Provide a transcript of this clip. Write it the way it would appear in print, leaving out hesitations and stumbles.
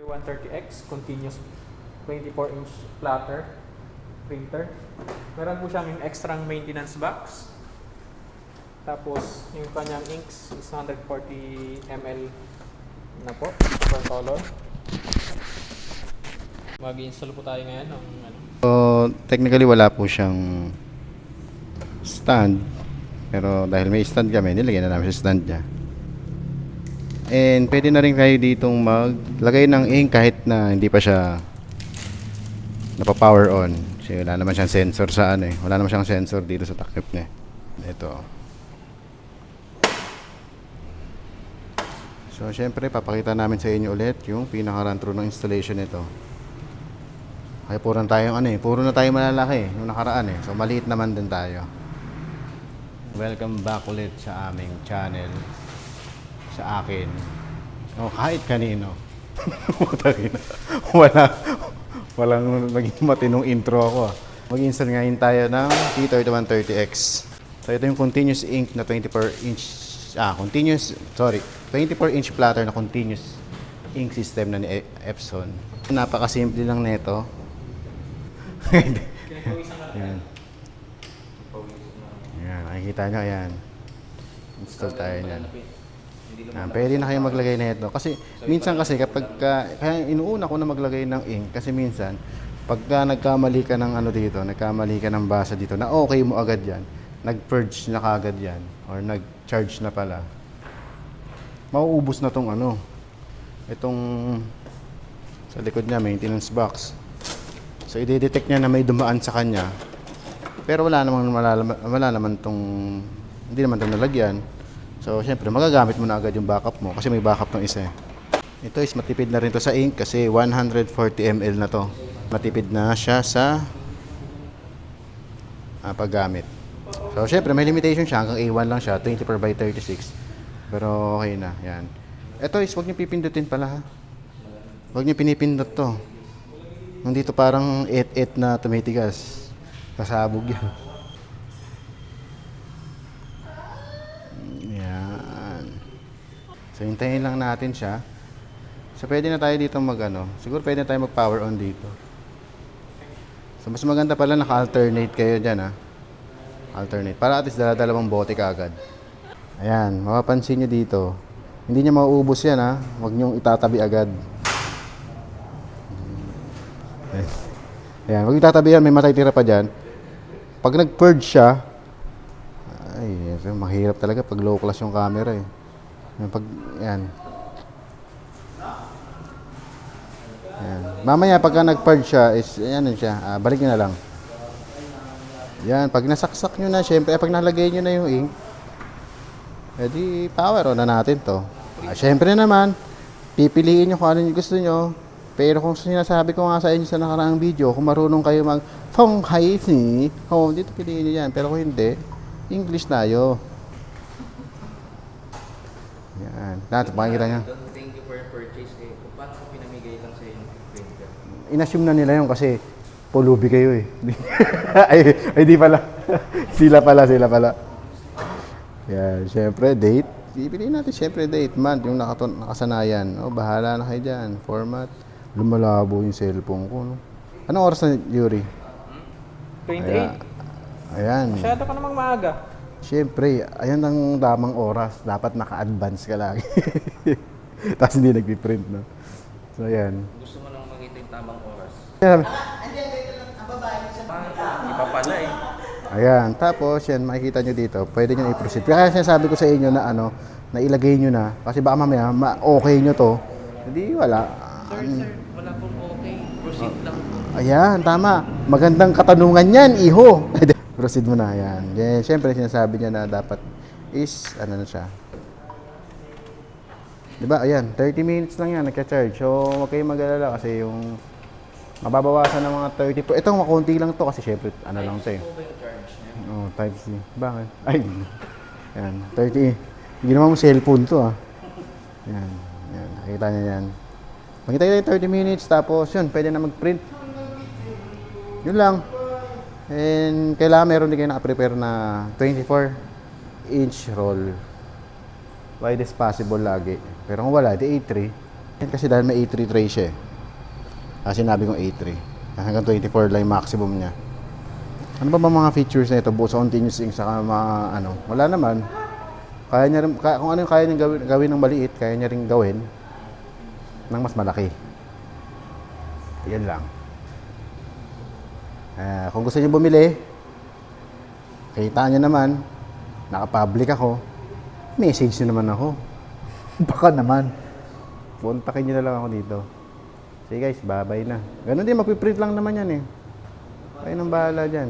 130X continuous 24-inch platter printer. Meron po siyang yung extra maintenance box. Tapos yung kanyang inks is 140 ml na po per color. Mag-install po tayo ngayon ng ano. So, technically wala po siyang stand. Pero dahil may stand kami, nilagyan na namin sa stand niya. And pwede na rin kayo ditong maglagay ng ink kahit na hindi pa siya napa-power on. Kasi wala naman siyang sensor sa ano eh. Wala naman siyang sensor dito sa takip niya. Ito. So, syempre, papakita namin sa inyo ulit yung pinaka-run through ng installation nito. Kaya puro na tayong ano eh. Puro na tayo malalaki yung nakaraan eh. So, maliit naman din tayo. Welcome back ulit sa aming channel. Sa akin. O, kahit kanino. Walang maging matinong intro ako. Mag-install ngayon tayo ng T3130X. So, ito yung continuous ink na 24-inch 24-inch platter na continuous ink system na ni Epson. Napakasimple lang nito. Yan. Yan, nakikita nyo, yan. Install tayo yan. Pwede na kayo maglagay na ito. Kasi minsan kasi kaya inuuna ko na maglagay ng ink kasi minsan pagka nagkamali ka ng ano dito, nagkamali ka ng basa dito na okay mo agad yan, nag-purge na kagad yan or nag-charge na pala. Mauubos na tong ano. Itong sa likod niya maintenance box. So i-detect niya na may dumaan sa kanya. Pero wala naman tong hindi naman tong nalagyan. So, syempre, magagamit mo na agad yung backup mo kasi may backup ng isa. Ito is matipid na rin to sa ink kasi 140 ml na to. Matipid na siya sa paggamit. So, syempre, may limitation siya. Hanggang A1 lang siya. 24x36. Pero, okay na. Yan. Ito is, huwag niyo pipindutin pala ha. Huwag niyo pinipindot to. Nandito parang 8-8 na tumitigas. Kasabog yan. So, hintayin lang natin siya. So, pwede na tayo dito siguro pwede na tayo mag-power on dito. So, mas maganda pala naka-alternate kayo dyan, ha. Alternate. Para at least dalawang bote ka agad. Ayan, mapapansin nyo dito. Hindi nyo mauubos yan, ha. Huwag nyo itatabi agad. Ayan, huwag itatabi yan. May matitira pa dyan. Pag nag-purge siya, ay, mahirap talaga pag low class yung camera, eh. Yan. Yan. Mamaya pagka nag-purge siya is balik niyo na lang. Yan, pag nasaksak niyo na, syempre pag nalagay niyo na yung ink, edi power on na natin 'to. Syempre naman, pipiliin niyo kung ano yung gusto niyo. Pero kung sinasabi ko nga sa inyo sa nakaraang video, kung marunong kayo Fong Hai Si, dito piliin niyo yan. Pero kung hindi, English tayo. Yan. Natin, pakikita nyo. Thank you for your purchase. Kung paano ko pinamigay lang sa yung printer? Inassume na nila yun kasi pulubi kayo eh. ay, di pala. sila pala. Yan, syempre, date. Pipiliin natin syempre date, month, yung nakasanayan. Bahala na kayo dyan. Format. Lumalabo yung cellphone ko. No? Anong oras na, Yuri? 28. Ayan. Masyado ka namang maaga. Siyempre, ayan ang damang oras. Dapat naka-advance ka lagi. Tapos hindi nagpiprint, no? So, ayan. Gusto mo lang makita yung tamang oras? Ayan. Iba pala eh. Ayan. Tapos, yan, makikita nyo dito. Pwede nyo i-proceed. Kaya sinasabi ko sa inyo na na ilagay nyo na. Kasi baka mamaya, okay nyo to. Hindi, wala. Sir, wala pong okay. Proceed lang. Ayan, tama. Magandang katanungan yan, iho. Proceed mo na, yan. Then, syempre, sinasabi niya na dapat is, na siya. Diba, ayan, 30 minutes lang yan, nagka-charge. So, huwag kayong mag-alala kasi yung mababawasan ng mga 30. Ito, makunti lang to kasi syempre, lang to eh. Type C. Bakit? Ay, yan, 30. Ginawa mo cellphone to, Yan, nakita niya yan. Makita niya 30 minutes, tapos yun, pwede na mag-print. Yun lang. And kailangan meron din kayo naka-prepare na 24-inch roll. Wide as possible lagi. Pero kung wala, di A3. Yan kasi dahil may A3 tray siya eh. Kasi sinabi kong A3. Hanggang 24 lang yung maximum niya. Ano ba mga features na ito? Buo sa continuous ink saka mga ano. Wala naman. Kaya niya rin, kung ano yung kaya niya gawin ng maliit, kaya niya rin gawin ng mas malaki. Yan lang. Kung gusto niyo bumili, kita niyo naman, naka-public ako, message niyo naman ako. Baka naman. Kontakin niyo na lang ako dito. Sige guys, bye-bye na. Ganun din, magpiprint lang naman yan eh. Kayo nang bahala dyan.